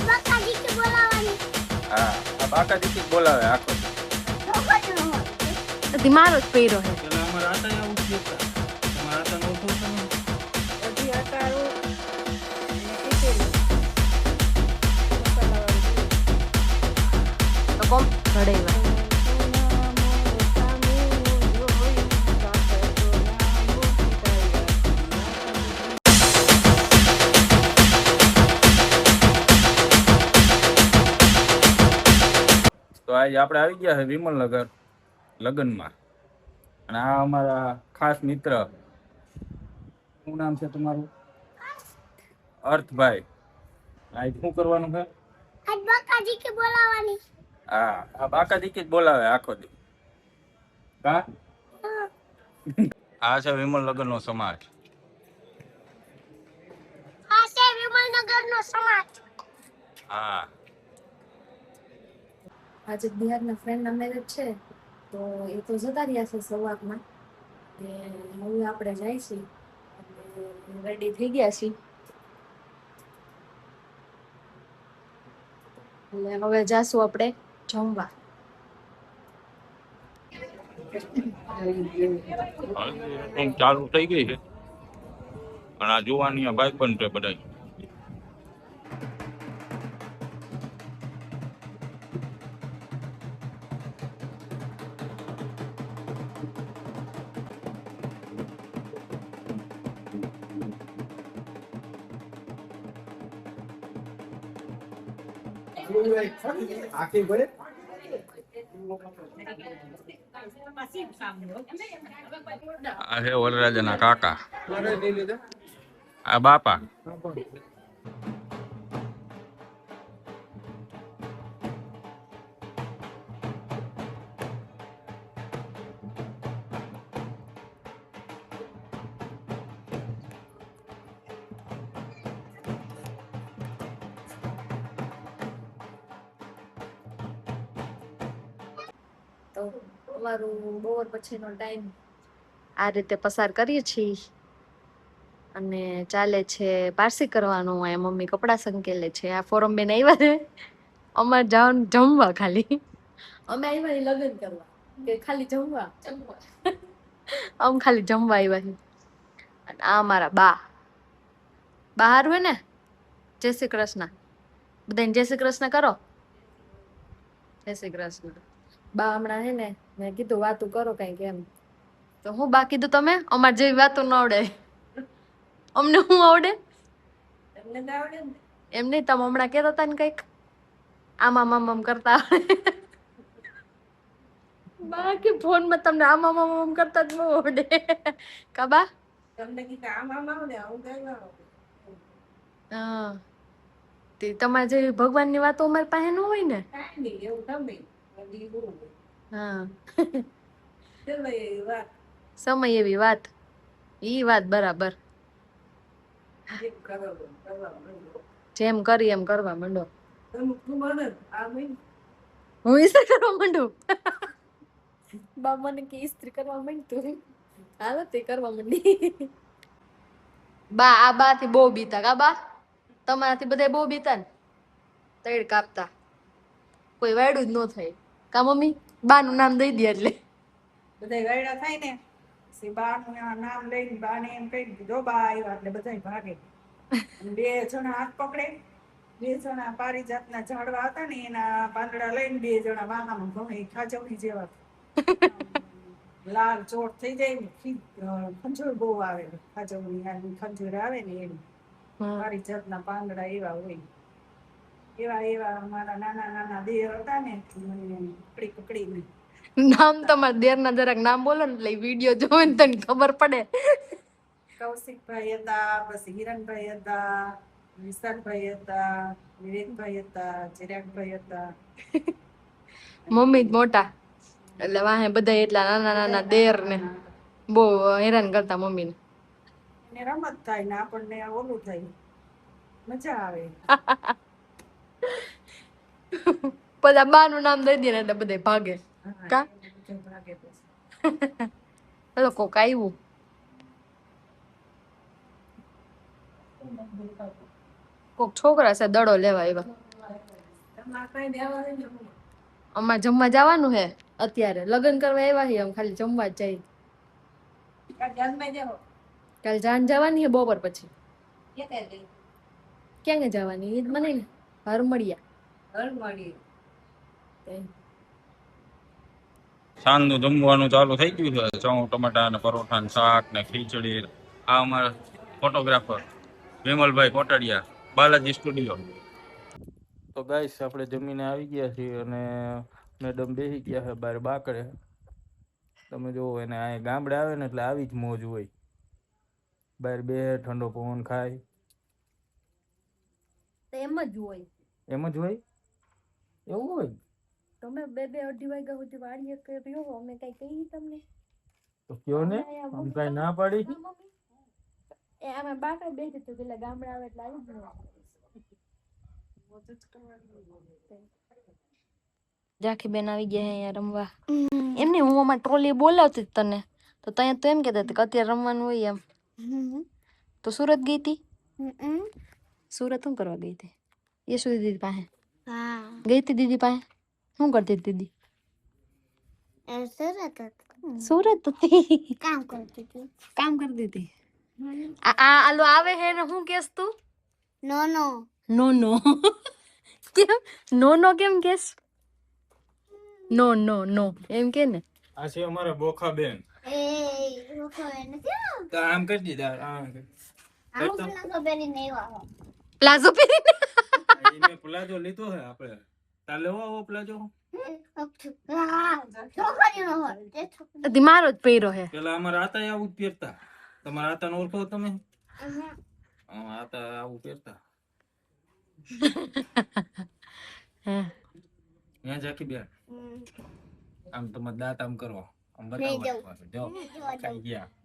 બાકાજી કે બોલાવાની. હા આ બાકાજી કે બોલાવે આખો દી મારો જ પહેર્યો હે પેલા અમારા આટા આવું જ દેતા અમારા આટા નો થતો ને બધી આટારું એને કીધેલું મસાલાવાળી તો કોમ ઘડેવા તો આજે આપણે આવી ગયા છે વિમલનગર લગ્નમાં અને આ અમારા ખાસ મિત્ર શું નામ છે તમારું અર્થભાઈ આજ શું કરવાનું છે આજ બાકાજી કે બોલાવાની હા આ બાકાજી કે જ બોલાવે આખો દી કા આ છે વિમલનગર નો સમાજ આ છે વિમલનગર નો સમાજ હા આજે બિહારના ફ્રેન્ડના મેરેજ છે તો એ તો જતા રહ્યા છે સવારમાં ને હવે આપણે જાય છીએ રેડી થઈ ગયા છીએ એટલે હવે જાશું આપણે જમવા ચાલુ થઈ ગઈ છે અને આ જોવાની ભાઈ પણ છે બધા આખી પડે આ છે વરરાજાના કાકા આ બાપા તો અમારું બપોર પછીનો ટાઈમ આ રીતે પસાર કરીએ છીએ અને ચાલે છે પારસી કરવાનું આ મમ્મી કપડા સંકેલે છે આ ફોરમ બેન આવ્યા છે અમારે જવાનું જમવા ખાલી અમે આવ્યા અહીં લગ્ન કરવા કે ખાલી જમવા આમ ખાલી જમવા આવ્યા છે અને આ મારા બા બહાર હોય ને જય શ્રી કૃષ્ણ બધાને જય શ્રી કૃષ્ણ કરો જય શ્રી કૃષ્ણ બા હમણાં હે ને મેં કીધું વાતું કરો કઈ કેમ તો હું બા કીધું તમે અમારે જેવી વાતો ન આવડે અમને શું આવડે એમને તો આવડે ને એમ નહીં તમે હમણાં કહેતા હતા ને કઈક આમાં આમ કરતા બાકી ફોનમાં તમને આમ કરતા જ બહુ આવડે કા બા તમને કીધું આમ આવડે આવું કઈ આવડે હા તે તમારે જેવી ભગવાનની વાતો અમારી પાસે ન હોય ને કાંઈ નહીં એવું તમે બધી બહુ હા ચલો એવી વાત સમય એવી વાત ઈ વાત બરાબર જેમ કરવા માંડો જેમ કરી એમ કરવા માંડો તમે તું મને આ મહિને હું ઇસ્ત્રી કરવા માંડું બા મને કે ઇસ્ત્રી કરવા માંડતું હાલો તે કરવા માંડી બા આ બા થી બહુ બીતા કા બા તમારાથી બધા બહુ બીતા ને તૈડ કાપતા કોઈ વાયડું જ ન થાય કા મમ્મી બા નું નામ દઈ દે એટલે બધા વાયડા થાય ને પછી બાનું નામ લઈને બાને એમ કહી જો બા આવ્યા એટલે બધા ભાગે અને બે જણા હાથ પકડે બે જણા પારિજાતના ઝાડવા હતા ને એના પાંદડા લઈને બે જણા વાહામાં ઘણે ખાજવણી જેવા લાલ ચોટ થઈ જાય ને ખંજોર બહુ આવે ખાજવણી ખંજોર આવે ને એની પારિજાતના પાંદડા એવા હોય એવા અમારા નાના નાના દેર હતા ને મને પકડીને નામ તમારા દેર ના જરાક નામ બોલો ને એટલે વિડીયો જોવે ને તને ખબર પડે કૌશિકભાઈ હતા પછી હિરણભાઈ હતા વિશાલભાઈ હતા વિવેકભાઈ હતા ચિરાગભાઈ હતા મમ્મી જ મોટા એટલે વાહે બધા એટલા નાના નાના દેર ને બહુ હેરાન કરતા મમ્મી ને એને રમત થાય ને આપણને ઓલું થાય મજા આવે બધા બા નું નામ દઈ દે ને એટલે બધા ભાગે કા ભાગે પછી એટલે કોક આવ્યું કોક છોકરા છે દડો લેવા આવ્યા અમારે જમવા જવાનું હે અત્યારે લગ્ન કરવા આવ્યા છીએ અમે ખાલી જમવા જ જઈ કાલ જાન જવાની હે બપોર પછી ક્યાં જવાની ઈ જ મને ને હરમડિયા સાંજનું જમવાનું ચાલુ થઈ ગયું છે. ચઉં ટમાટા ને પરોઠા ને શાક ને ખીચડી. આ અમારા ફોટોગ્રાફર વિમલભાઈ કોટડિયા, બાલાજી સ્ટુડિયો. તો ગાઈસ આપણે જમીને આવી ગયા છીએ અને મેડમ બેસી ગયા છે બાર બાકડે. તમે જોવો એને આ ગામડે આવે ને એટલે આવી જ મોજ હોય. બહાર બે ઠંડો પવન ખાય. એમ જ હોય એમ જ હોય એવું હોય તમે 2-2 અઢી વાગ્યા સુધી વાડીએ કર્યો અમે કઈ કહી તમને તો કયો ને આમ કઈ ના પાડી. એ અમે બાકડે બેસી તો પેલા ગામડે આવે એટલે આવી જ જાખી બેન આવી ગયા અહીંયા રમવા એમને હું અમાર ટ્રોલી બોલાવતી તને તો ત્યાં તો એમ કહેતા હતા કે અત્યારે રમવાનું હોય એમ તો સુરત ગઈ હતી સુરત શું કરવા ગઈ હતી યશુ દીદી પાસે ગઈ હતી દીદી પાસે શું કરતી હતી દીદી સુરત હતી કામ કરતી હતી આ આલો આવે હે ને શું કેસ તું નો કેમ નો કેમ કેસ નો એમ કે ને આ છે અમારા બોખા બેન. તો આમ કરી દીધા આમ પ્લાઝો પહેરીને એને પ્લાઝો લીધો હે આપણે. તાર લેવો આવો પ્લાઝો? મારો જ પહેર્યો હે પેલા અમારા આતા આવું જ પહેરતા. તમારા આતાને ઓળખો તમે? આતા આવું પહેરતા. ત્યાં જાકી બેન આમ તમારા દાંત આમ કરો આમ બતાવો જો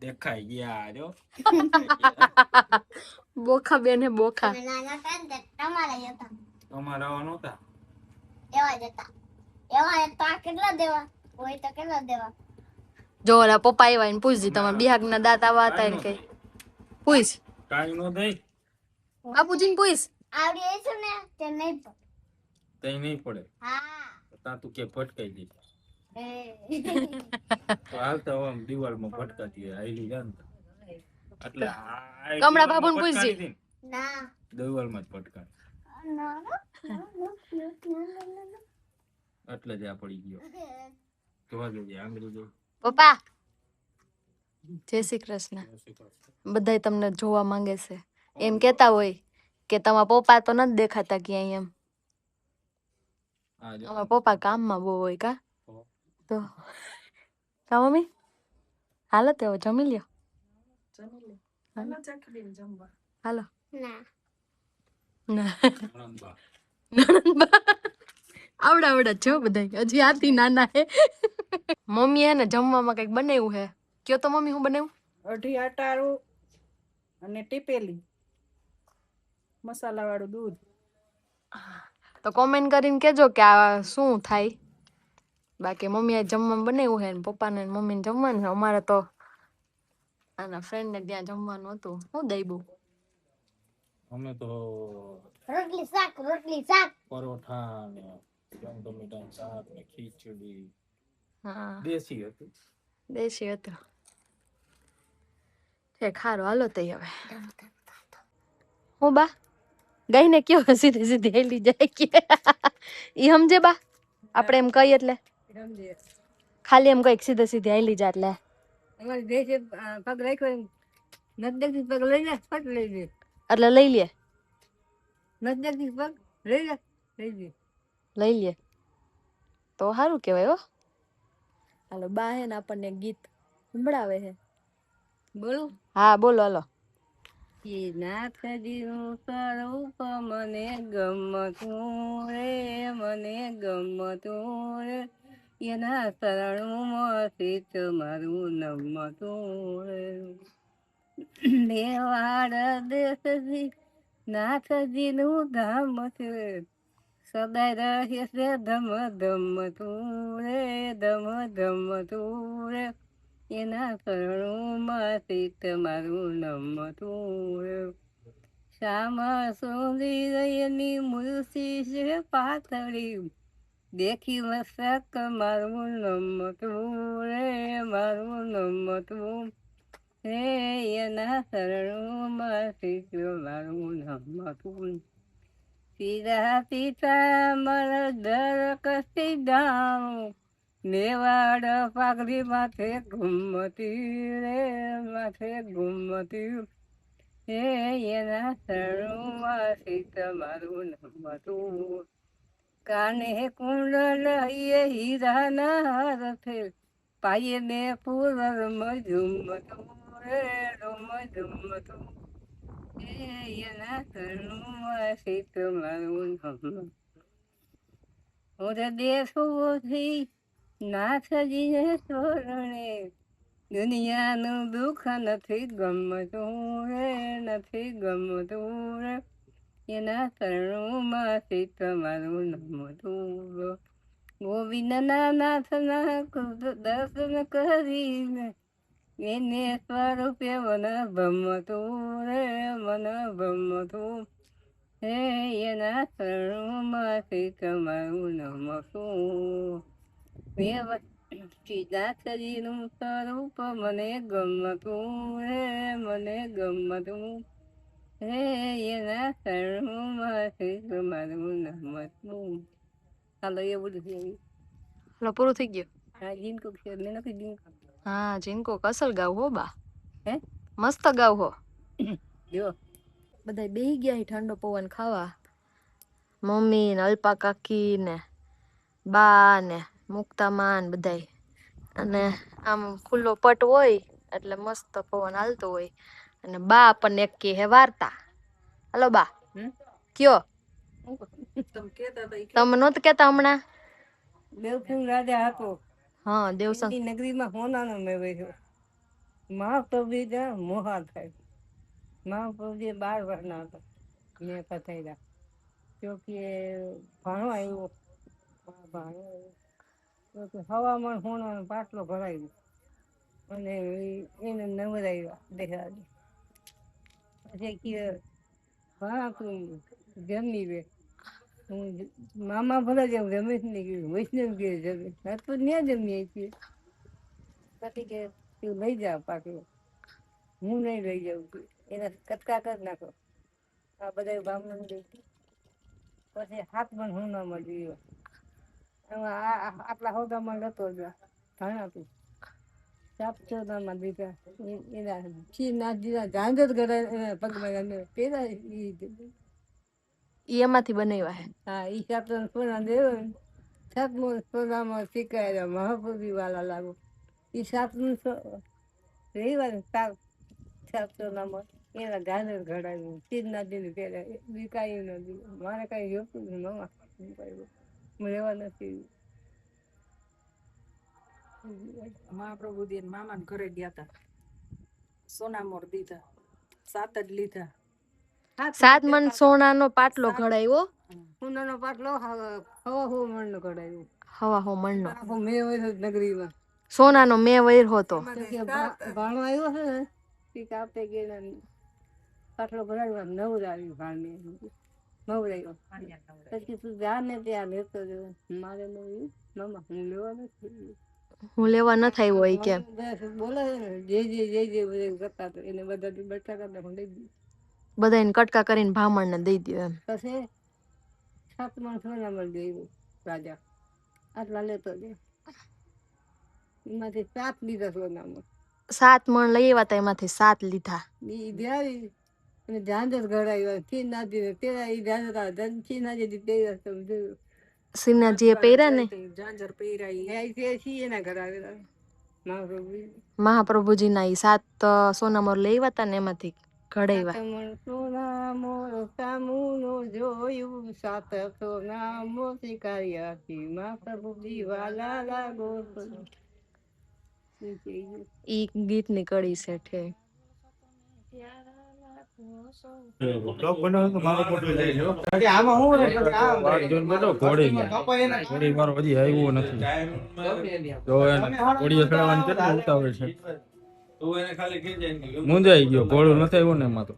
દેખાઈ ગયા જો બોખા બેન હે બોખા તમારા આવા નહોતા. જો ઓલા પપ્પા આવ્યા ને પૂછજી તમારા બિહાગ ના દાંત આવા હતા ને કઈ પૂછ કાઈ નો દઈ બાપુજી ને પૂછ તઈ નહીં પડે. તા તું કે ફટકાઈ દી તો હાલતા આમ દિવાલમાં ફટકાતી આઈલી જાન એટલે કમળા બાબુ ને પૂછજી દિવાલમાં જ ફટકા એટલે જ આ પડી ગયો. જોવા જોઈએ આંગળી જો. પપ્પા જય શ્રી કૃષ્ણ. બધાય તમને જોવા માંગે છે એમ કેતા હોય કે તમારા પપ્પા તો નથી દેખાતા ક્યાંય એમ. અમારા પપ્પા કામમાં બહુ હોય કા તો કા મમ્મી હાલો તે જમી લ્યો હાલો ના આવડા છો બધા હજી આથી નાના હે. મમ્મી હે ને જમવામાં કઈક બનાવ્યું હે કયો તો મમ્મી હું બનાવ્યું અઢી આટારું અને ટીપેલી મસાલા વાળું દૂધ. તો કોમેન્ટ કરીને કેજો કે આ શું થાય. બાકી મમ્મીએ જમવાનું બનાવ્યું હે ને પપ્પાને મમ્મીને જમવાનું છે. અમારે તો આના ફ્રેન્ડ ને ત્યાં જમવાનું હતું. હું દઈબું અમે તો રોટલી શાક પરોઠા ને ટમેટાનું શાક ને ખીચડી. હા દેશી હતું. દેશી હતું છે ખારો હાલો તઈ હવે હું બા ગઈ ને કયો સીધી હેલી જાય કે ઈ સમજે બા આપણે એમ કહીએ એટલે ખાલી એમ કઈક સીધી હેલી જાય એટલે પગ રાખ્યો નજદીક પગ લઈ લે ફટ લઈ લે એટલે લઈ લે નજદીક પગ લઈ લે લઈ લે તો સારું કેવાય હો. હાલો બા હે ને આપણને ગીત સંભળાવે છે બોલું હા બોલો હાલો. નાથજીનું સ્વરૂપ મને ગમતું રે મને ગમતું રે એના શરણુમાં સીત મારું નમતું રે દેવાડ દેશજી નાથજીનું ધામ છે સદાય રહે છે ધમ ધમ તું રે ધમ ધમ તું રે એના શરણોમાં સીત મારું નમતું રે શ્યામા સુંદરીની મુરસી છે પાતળી, દેખી મસ્તક મારું નમતું રે, મારું નમતું હે, એના શરણોમાં શીખ્યો મારું નમતું. સીધા સીતા મારા દર કસી જાણું, મેવાડ પાઘડી માથે ઘુમતી રે, માથે ઘુમતી હે, એના શરણોમાં શીખ્યો મારું નમતું. કાને કુંડલ એ હીરાના હાર છે, પાયે ને પૂરર મજુમતું રે, મજુમતું હે, એના શરણોમાં શીખ્યો મારું નમતું. ઓરે દેશોથી નાથજીને શરણે, દુનિયાનું દુઃખ નથી ગમતું રે, નથી ગમતું રે, એના શરણોમાં શીખ્યો મારું નમતું. ગોવિંદના નાથના દર્શન કરીને, એને સ્વરૂપે મને ભમતું રે, મને ભમતું હે, એના શરણોમાં શીખ્યો મારું નમતું. નાથજીનું સ્વરૂપ મને ગમતું રે, મને ગમતું હે, એના શરણોમાં શીખ્યો મારું નમતું. હાલો એ બધું છે. હાલો પૂરું થઈ ગયું. હા જીનકો છે, મેં નથી જીનકો. હા જીનકો કસલ ગાવ હો બા, હે મસ્ત ગાવ હો. જો બધા બેહી ગયા ઠંડો પવન ખાવા, મમ્મી ને અલ્પા કાકી ને બા ને મુક્તામાન બધાય. અને આમ ખુલ્લો પટ હોય એટલે મસ્ત પવન હાલતો હોય. અને બા આપણને એક કે હે વાર્તા. હાલો બા કયો. તમે કહેતા હતા ઈ તમે નહોત કેતા હમણાં. દેવસિંહ રાજા હતો, હા દેવસંગ. એની નગરીમાં હોનાનો મેળવે છે. મહાપ્રભુજી ત્યાં મોહાર થાય. મહાપ્રભુજી 12 વર્ષના હતા મેં પતાવ્યા. તો કે ભાણો આવ્યો, ભાણો આવ્યો તો કે હવામાન હોનાનો પાટલો ભરાયો અને એને નવરાવ્યા દેખાડી. પછી કે ભાણા તું જમી લે, હું મામા ભલે જેમ રમેશ ને કીધું વૈષ્ણવ કે જમે તો ત્યાં જમીએ છીએ. પછી કે તું લઈ જા પાટલો, હું નહીં લઈ જાઉં છું, એના કટકા કરી નાખો. આ બધા બ્રાહ્મણ દે. પછી 7 મણ હોનામાં જોયો. આટલા હોદામાં નતો ભાણા તું 7 દીધા. એના નાથજીના ઝાંઝર ગળા પગમાં પેલા ઈ એમાંથી બનાવ્યા હે. હા ઈ 7 સોના દેવો 7 સોનામાં શીખાયેલા મહાપ્રભુ વાલા લાગો. ઈ 7 રવિવાર 7 સોનામાં એના ઝાંઝર ઘડાવ્યું. શિવનાથજીને પેલા વિકાયું નથી, મારે કાંઈ જોતું નથી મામા, રહેવા નથી. મહાપ્રભુજી ને મામાને ઘરે ગયા હતા, સોનામોર દીધા, 7 જ લીધા. 7 મણ સોનાનો પાટલો ઘડાયો. સોનાનો પાટલો હવા મણનો ઘડાવ્યો. હવા હો મણનો આખો મેં હોય નગરીમાં. સોનાનો મેં વૈર હોતો. ભાણો આવ્યો છે ને તે કાપે ગયા પાટલો ભરાવ્યો, નવરાવ્યું ભાણને નવરાવ્યો. પછી તું જા ને ત્યાં લેતો જો, મારે નહીં મામા હું લેવા નથી. હું લેવા ન થાય હોય કેમ બોલે જે બધે કરતા હતા એને બધા બેઠા કરતા હું લઈ ગઈ. બધાને કટકા કરીને ભામણ ને દઈ દો એમ. પછી 7 મણ સોનામાં ગયું રાજા, આટલા લેતો જાય. એમાંથી 7 લીધા સોનામાં. 7 મણ લઈ આવ્યા તા, એમાંથી 7 લીધા. ઈ ધ્યાવી અને ઝાંઝર ઘડાવ્યા. ચીનાજી પેલા ઈ ઝાંઝર ચીનાજી પહેર્યા તમે જોયું. શ્રીનાથજી એ પહેર્યા ને ઝાંઝર પહેરાઈ એના ઘડાવેલા મહાપ્રભુ. મહાપ્રભુજીના ઈ 7 સોનામોર લઈ આવ્યા તા ને એમાંથી ઘડાવ્યા. સોનામોર સામુનો જોયું, 7 સોનામો શીખાયા મહાપ્રભુજી વાલા લાગો. ઈ ગીતની કડી છે ઠે. ઘોડી મારો હજી આવ્યો નથી. તો ઘોડીએ ચડાવવાની કેટલી ઉતાવળ છે. મુંજાઈ ગયો, ઘોડું નથી આવ્યું ને એમાં તો.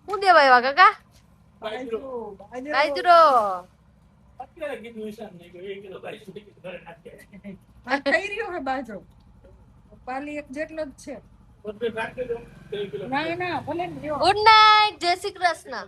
હું દેવા આવ્યા કાકા? બાજરો બાજરો. આ થઈ રહ્યો હે બાજરો પાલી એક જેટલો જ છે ના ના ભલે ને રહ્યો. ગુડ નાઇટ, જય શ્રી કૃષ્ણ.